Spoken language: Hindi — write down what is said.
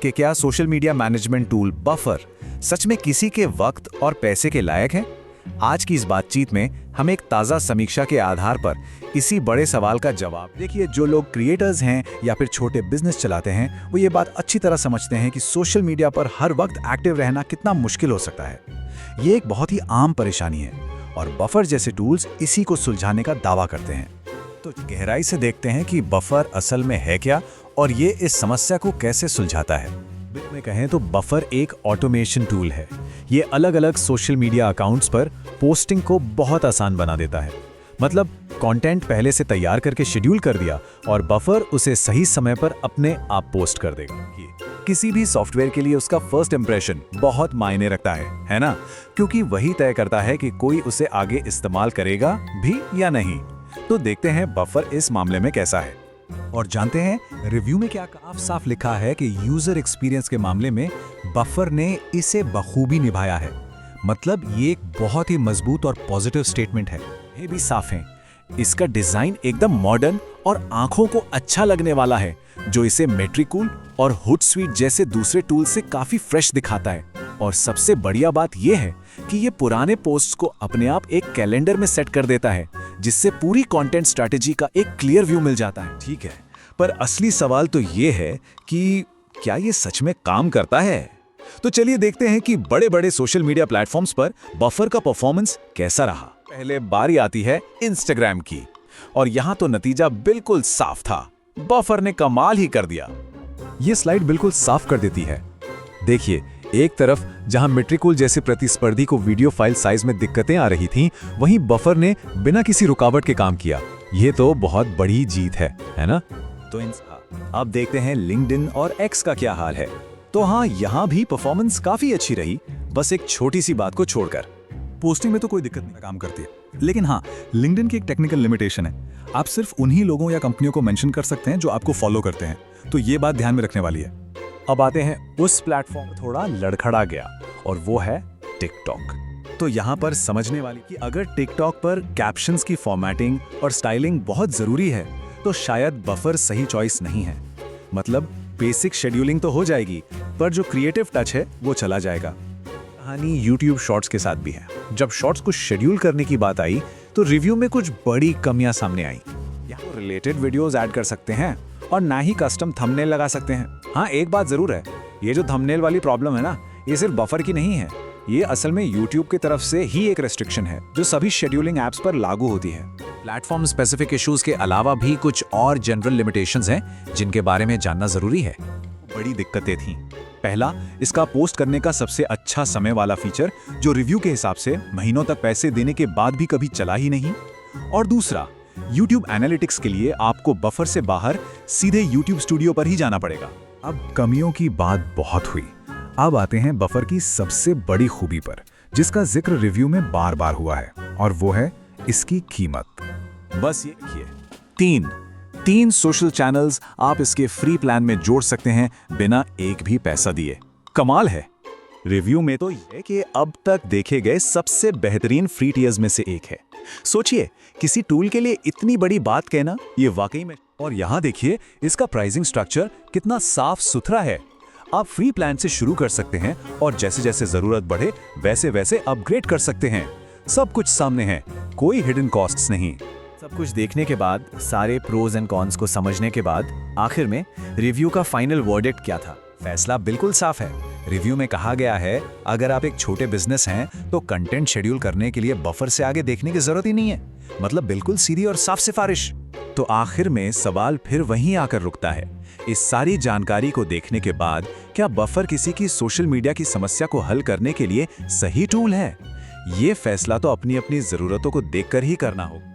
कि क्या social media management tool Buffer सच में किसी के वक्त और पैसे के लायक है? आज की इस बातचीत में हम एक ताज़ा समीक्षा के आधार पर इसी बड़े सवाल का जवाब देखिए। जो लोग क्रिएटर्स हैं या फिर छोटे बिजनेस चलाते हैं वो ये बात अच्छी तरह समझते हैं कि सोशल मीडिया पर हर वक्त एक्टिव रहना कितना मुश्किल हो सकता है। ये एक बहुत ही आम परेशानी है और बफर जैसे टूल्स इसी को सुलझाने का दावा करते हैं। तो गहराई से देखते हैं कि बफर असल में है क्या और ये इस समस्या को कैसे सुलझाता है। में कहें तो बफर एक ऑटोमेशन टूल है। ये अलग अलग सोशल मीडिया अकाउंट्स पर पोस्टिंग को बहुत आसान बना देता है। मतलब कंटेंट पहले से तैयार करके शेड्यूल कर दिया और बफर उसे सही समय पर अपने आप पोस्ट कर देगा। किसी भी सॉफ्टवेयर के लिए उसका फर्स्ट इंप्रेशन बहुत मायने रखता है ना? क्योंकि वही तय करता है कि कोई उसे आगे इस्तेमाल करेगा भी या नहीं। तो देखते हैं बफर इस मामले में कैसा है और जानते हैं रिव्यू में क्या साफ साफ लिखा है कि यूजर एक्सपीरियंस के मामले में बफर ने इसे बखूबी निभाया है। मतलब ये एक बहुत ही मजबूत और पॉजिटिव स्टेटमेंट है। ये भी साफ है, इसका डिजाइन एकदम मॉडर्न और आंखों को अच्छा लगने वाला है, जो इसे मेट्रिकूल और हुटस्वीट जैसे दूसरे टूल से काफी फ्रेश दिखाता है। और सबसे बढ़िया बात यह है कि ये पुराने पोस्ट्स को अपने आप एक कैलेंडर में सेट कर देता है, जिससे पूरी कंटेंट स्ट्रैटेजी का एक क्लियर व्यू मिल जाता है। ठीक है, पर असली सवाल तो ये है कि क्या ये सच में काम करता है? तो चलिए देखते हैं कि बड़े-बड़े सोशल मीडिया प्लेटफॉर्म्स पर बफर का परफॉर्मेंस कैसा रहा। पहले बारी आती है इंस्टाग्राम की और यहां तो नतीजा बिल्कुल साफ था। बफर ने कमाल ही कर दिया। ये स्लाइड बिल्कुल साफ कर देती है। देखिए, एक तरफ जहां मेट्रिकूल जैसे प्रतिस्पर्धी को वीडियो फाइल साइज में दिक्कतें आ रही थीं, वहीं बफर ने बिना किसी रुकावट के काम किया। ये तो बहुत बड़ी जीत है ना? तो अब देखते हैं लिंक्डइन और एक्स का क्या हाल है। तो हाँ, यहाँ भी परफॉर्मेंस काफी अच्छी रही, बस एक छोटी सी बात को छोड़कर। पोस्टिंग में तो कोई दिक्कत नहीं काम करती है, लेकिन हाँ, लिंक्डइन की एक टेक्निकल लिमिटेशन है। आप सिर्फ उन्हीं लोगों या कंपनियों को मेंशन कर सकते हैं जो आपको फॉलो करते हैं। तो ये बात ध्यान में रखने वाली है। अब आते हैं उस प्लेटफॉर्म पर थोड़ा लड़खड़ा गया और वो है टिकटॉक। तो यहाँ पर समझने वाली कि अगर टिकटॉक पर कैप्शंस की फॉर्मेटिंग और स्टाइलिंग बहुत जरूरी है तो शायद बफर सही चॉइस नहीं है। मतलब बेसिक शेड्यूलिंग तो हो जाएगी, पर जो क्रिएटिव टच है वो चला जाएगा। कहानी YouTube शॉर्ट्स के साथ भी है। जब शॉर्ट्स को शेड्यूल करने की बात आई तो रिव्यू में कुछ बड़ी कमियां सामने आई। यहाँ रिलेटेड वीडियोस ऐड कर सकते हैं और ना ही कस्टम थंबनेल लगा सकते हैं। हाँ, एक बात जरूर है, ये जो थंबनेल वाली प्रॉब्लम है ना, ये सिर्फ बफर की नहीं है। ये असल में YouTube की तरफ से ही एक रेस्ट्रिक्शन है जो सभी शेड्यूलिंग एप्स पर लागू होती है। प्लेटफॉर्म स्पेसिफिक इश्यूज के अलावा भी कुछ और जनरल लिमिटेशंस हैं जिनके बारे में जानना जरूरी है। बड़ी दिक्कतें थीं। पहला, इसका पोस्ट करने का सबसे अच्छा समय वाला फीचर, जो रिव्यू के हिसाब से महीनों तक पैसे देने के बाद भी कभी चला ही नहीं। और दूसरा, YouTube एनालिटिक्स के लिए आपको बफर से बाहर सीधे YouTube स्टूडियो पर ही जाना पड़ेगा। अब कमियों की बात बहुत हुई, अब आते हैं बफर की सबसे बड़ी खूबी पर, जिसका जिक्र रिव्यू में बार बार हुआ है, और वो है इसकी कीमत। बस ये देखिए, तीन सोशल चैनल्स आप इसके फ्री प्लान में जोड़ सकते हैं बिना एक भी पैसा दिए। कमाल है। रिव्यू में तो ये कि अब तक देखे गए सबसे बेहतरीन फ्री टियर्स में से एक है। सोचिए, किसी टूल के लिए इतनी बड़ी बात कहना, ये वाकई में। और यहाँ देखिए इसका प्राइसिंग स्ट्रक्चर कितना साफ सुथरा है। आप फ्री प्लान से शुरू कर सकते हैं और जैसे जैसे जरूरत बढ़े वैसे वैसे अपग्रेड कर सकते हैं। सब कुछ सामने है, कोई हिडन कॉस्ट्स नहीं। सब कुछ देखने के बाद, सारे प्रोज एंड कॉन्स को समझने के बाद, आखिर में रिव्यू का फाइनल वर्डिक्ट क्या था? फैसला बिल्कुल साफ है। रिव्यू में कहा गया है, अगर आप एक छोटे बिजनेस हैं तो कंटेंट शेड्यूल करने के लिए बफर से आगे देखने की जरूरत ही नहीं है। मतलब बिल्कुल सीधी और साफ सिफारिश। तो आखिर में सवाल फिर वहीं आकर रुकता है। इस सारी जानकारी को देखने के बाद क्या बफर किसी की सोशल मीडिया की समस्या को हल करने के लिए सही टूल है? ये फैसला तो अपनी अपनी जरूरतों को देखकर ही करना होगा।